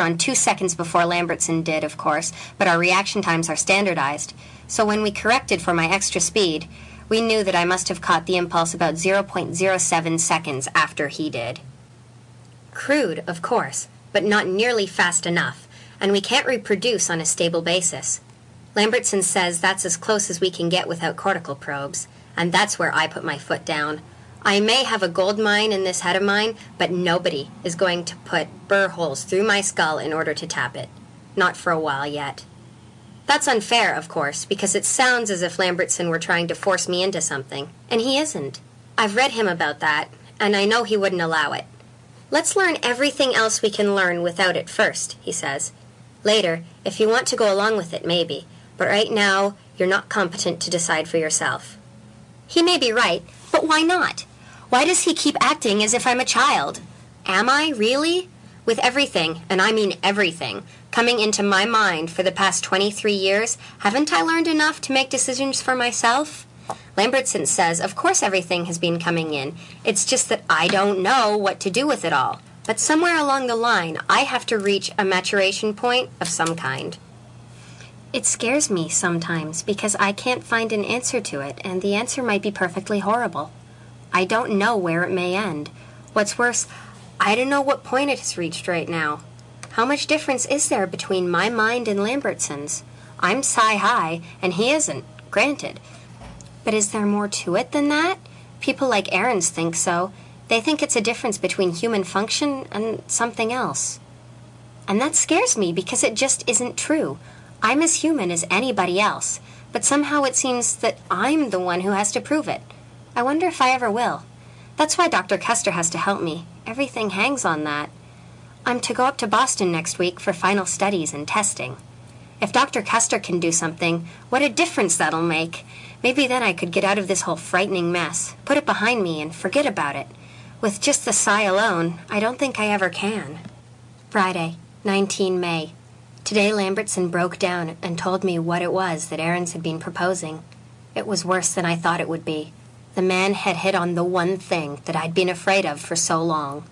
on 2 seconds before Lambertson did, of course, but our reaction times are standardized. So when we corrected for my extra speed, we knew that I must have caught the impulse about 0.07 seconds after he did. Crude, of course, but not nearly fast enough, and we can't reproduce on a stable basis. Lambertson says that's as close as we can get without cortical probes, and that's where I put my foot down. I may have a gold mine in this head of mine, but nobody is going to put burr holes through my skull in order to tap it. Not for a while yet. That's unfair, of course, because it sounds as if Lambertson were trying to force me into something, and he isn't. I've read him about that, and I know he wouldn't allow it. Let's learn everything else we can learn without it first, he says. Later, if you want to go along with it, maybe, but right now, you're not competent to decide for yourself. He may be right, but why not? Why does he keep acting as if I'm a child? Am I, really? With everything, and I mean everything, coming into my mind for the past 23 years, haven't I learned enough to make decisions for myself? Lambertson says, of course everything has been coming in. It's just that I don't know what to do with it all. But somewhere along the line, I have to reach a maturation point of some kind. It scares me sometimes because I can't find an answer to it, and the answer might be perfectly horrible. I don't know where it may end. What's worse, I don't know what point it has reached right now. How much difference is there between my mind and Lambertson's? I'm psi-high, and he isn't, granted. But is there more to it than that? People like Aaron's think so. They think it's a difference between human function and something else. And that scares me because it just isn't true. I'm as human as anybody else, but somehow it seems that I'm the one who has to prove it. I wonder if I ever will. That's why Dr. Custer has to help me. Everything hangs on that. I'm to go up to Boston next week for final studies and testing. If Dr. Custer can do something, what a difference that'll make. Maybe then I could get out of this whole frightening mess, put it behind me, and forget about it. With just the psi alone, I don't think I ever can. Friday, 19 May. Today Lambertson broke down and told me what it was that Aarons had been proposing. It was worse than I thought it would be. The man had hit on the one thing that I'd been afraid of for so long.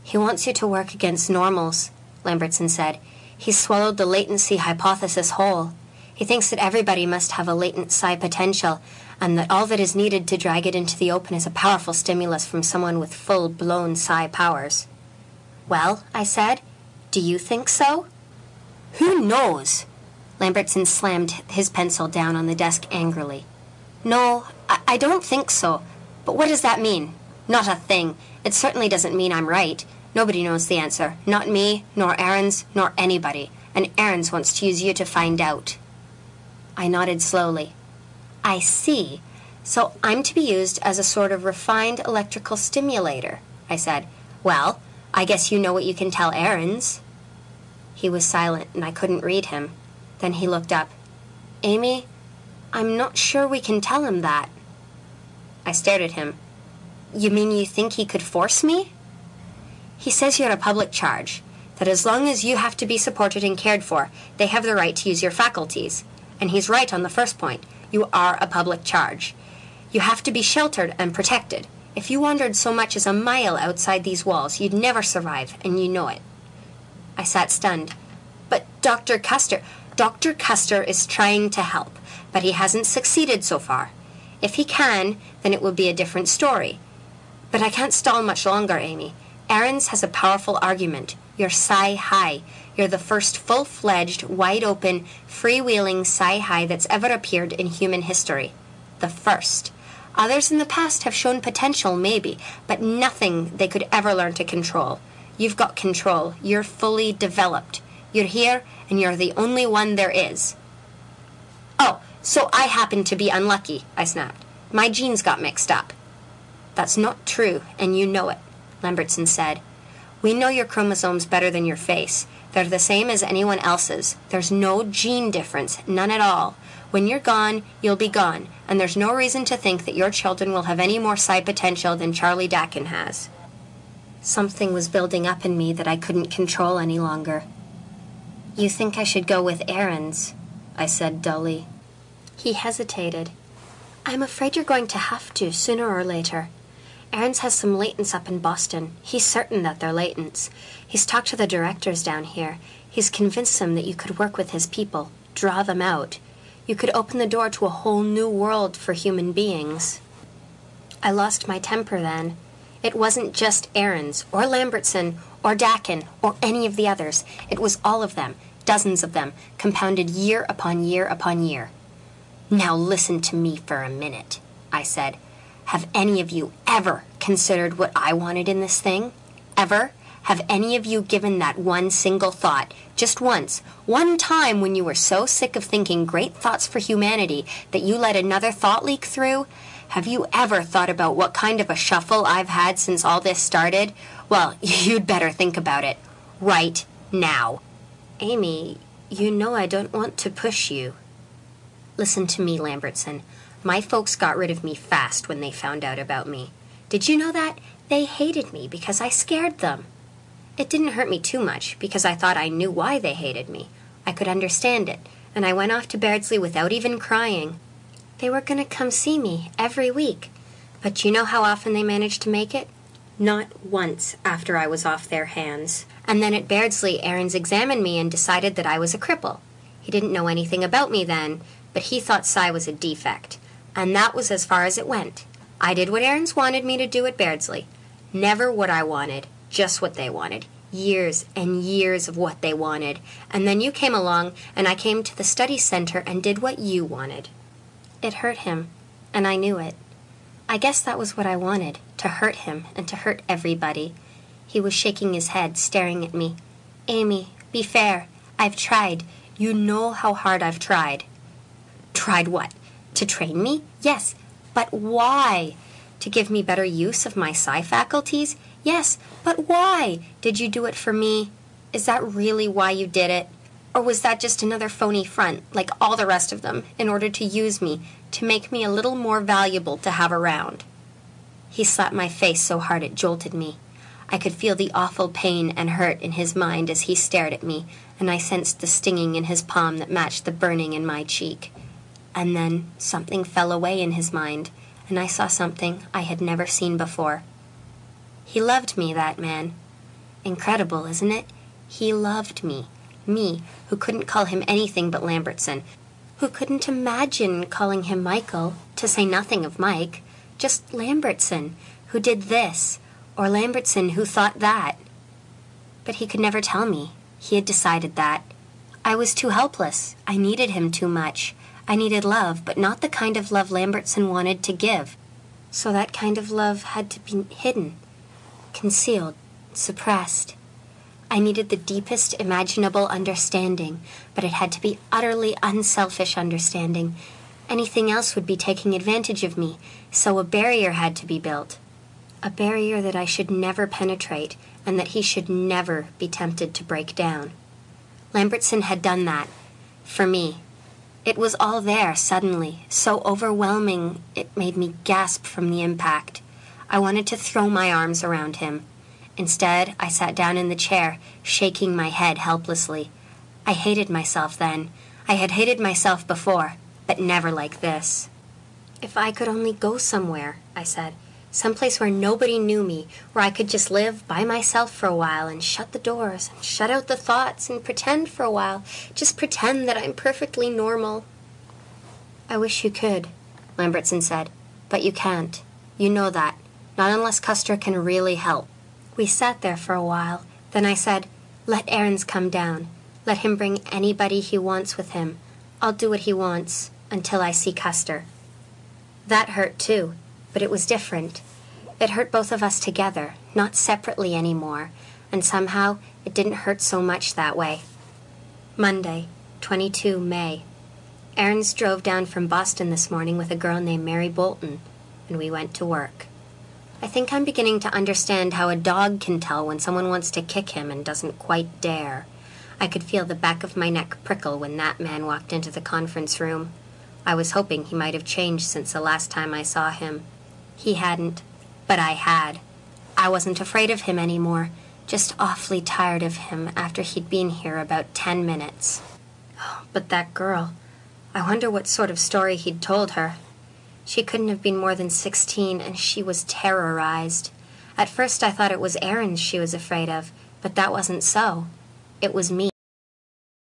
He wants you to work against normals, Lambertson said. He's swallowed the latency hypothesis whole. He thinks that everybody must have a latent psi potential, and that all that is needed to drag it into the open is a powerful stimulus from someone with full-blown psi powers. Well, I said, do you think so? Who knows? Lambertson slammed his pencil down on the desk angrily. No, I don't think so. But what does that mean? Not a thing. It certainly doesn't mean I'm right. Nobody knows the answer. Not me, nor Aarons, nor anybody. And Aarons wants to use you to find out. I nodded slowly. I see. So I'm to be used as a sort of refined electrical stimulator, I said. Well, I guess you know what you can tell Aarons. He was silent, and I couldn't read him. Then he looked up. Amy, I'm not sure we can tell him that. I stared at him. You mean you think he could force me? He says you're a public charge, that as long as you have to be supported and cared for, they have the right to use your faculties. And he's right on the first point. You are a public charge. You have to be sheltered and protected. If you wandered so much as a mile outside these walls, you'd never survive, and you know it. I sat stunned. But Dr. Custer is trying to help, but he hasn't succeeded so far. If he can, then it will be a different story. But I can't stall much longer, Amy. Aarons has a powerful argument. You're psi-high. You're the first full-fledged, wide-open, freewheeling psi-high that's ever appeared in human history. The first. Others in the past have shown potential, maybe, but nothing they could ever learn to control. You've got control. You're fully developed. You're here, and you're the only one there is. Oh, so I happen to be unlucky, I snapped. My genes got mixed up. That's not true, and you know it, Lambertson said. We know your chromosomes better than your face. They're the same as anyone else's. There's no gene difference, none at all. When you're gone, you'll be gone, and there's no reason to think that your children will have any more psi potential than Charlie Dakin has. Something was building up in me that I couldn't control any longer. You think I should go with Aarons, I said dully. He hesitated. I'm afraid you're going to have to, sooner or later. Aaron's has some latents up in Boston. He's certain that they're latents. He's talked to the directors down here. He's convinced them that you could work with his people, draw them out. You could open the door to a whole new world for human beings. I lost my temper then. It wasn't just Aaron's, or Lambertson, or Dakin, or any of the others. It was all of them, dozens of them, compounded year upon year upon year. "Now listen to me for a minute," I said. "Have any of you ever considered what I wanted in this thing? Ever? Have any of you given that one single thought, just once, one time when you were so sick of thinking great thoughts for humanity that you let another thought leak through? Have you ever thought about what kind of a shuffle I've had since all this started? Well, you'd better think about it. Right now." "Amy, you know I don't want to push you." "Listen to me, Lambertson. My folks got rid of me fast when they found out about me. Did you know that? They hated me because I scared them. It didn't hurt me too much because I thought I knew why they hated me. I could understand it, and I went off to Bairdsley without even crying. They were going to come see me every week. But you know how often they managed to make it? Not once after I was off their hands. And then at Bairdsley, Aaron's examined me and decided that I was a cripple. He didn't know anything about me then, but he thought Cy was a defect. And that was as far as it went. I did what Aaron's wanted me to do at Bairdsley. Never what I wanted, just what they wanted. Years and years of what they wanted. And then you came along, and I came to the study center and did what you wanted." It hurt him, and I knew it. I guess that was what I wanted, to hurt him and to hurt everybody. He was shaking his head, staring at me. "Amy, be fair. I've tried. You know how hard I've tried." "Tried what? To train me? Yes. But why? To give me better use of my psi faculties? Yes. But why? Did you do it for me? Is that really why you did it? Or was that just another phony front, like all the rest of them, in order to use me, to make me a little more valuable to have around?" He slapped my face so hard it jolted me. I could feel the awful pain and hurt in his mind as he stared at me, and I sensed the stinging in his palm that matched the burning in my cheek. And then something fell away in his mind, and I saw something I had never seen before. He loved me, that man. Incredible, isn't it? He loved me. Me, who couldn't call him anything but Lambertson, who couldn't imagine calling him Michael, to say nothing of Mike, just Lambertson, who did this, or Lambertson who thought that. But he could never tell me. He had decided that. I was too helpless. I needed him too much. I needed love, but not the kind of love Lambertson wanted to give. So that kind of love had to be hidden, concealed, suppressed. I needed the deepest imaginable understanding, but it had to be utterly unselfish understanding. Anything else would be taking advantage of me, so a barrier had to be built. A barrier that I should never penetrate, and that he should never be tempted to break down. Lambertson had done that, for me. It was all there suddenly, so overwhelming it made me gasp from the impact. I wanted to throw my arms around him. Instead, I sat down in the chair, shaking my head helplessly. I hated myself then. I had hated myself before, but never like this. "If I could only go somewhere," I said, "someplace where nobody knew me, where I could just live by myself for a while and shut the doors and shut out the thoughts and pretend for a while, just pretend that I'm perfectly normal." "I wish you could," Lambertson said, "but you can't. You know that. Not unless Custer can really help." We sat there for a while. Then I said, "Let Aaron's come down. Let him bring anybody he wants with him. I'll do what he wants until I see Custer." That hurt too, but it was different. It hurt both of us together, not separately anymore, and somehow it didn't hurt so much that way. Monday, 22 May. Aaron's drove down from Boston this morning with a girl named Mary Bolton, and we went to work. I think I'm beginning to understand how a dog can tell when someone wants to kick him and doesn't quite dare. I could feel the back of my neck prickle when that man walked into the conference room. I was hoping he might have changed since the last time I saw him. He hadn't, but I had. I wasn't afraid of him anymore, just awfully tired of him after he'd been here about 10 minutes. Oh, but that girl, I wonder what sort of story he'd told her. She couldn't have been more than 16, and she was terrorized. At first I thought it was errands she was afraid of, but that wasn't so. It was me.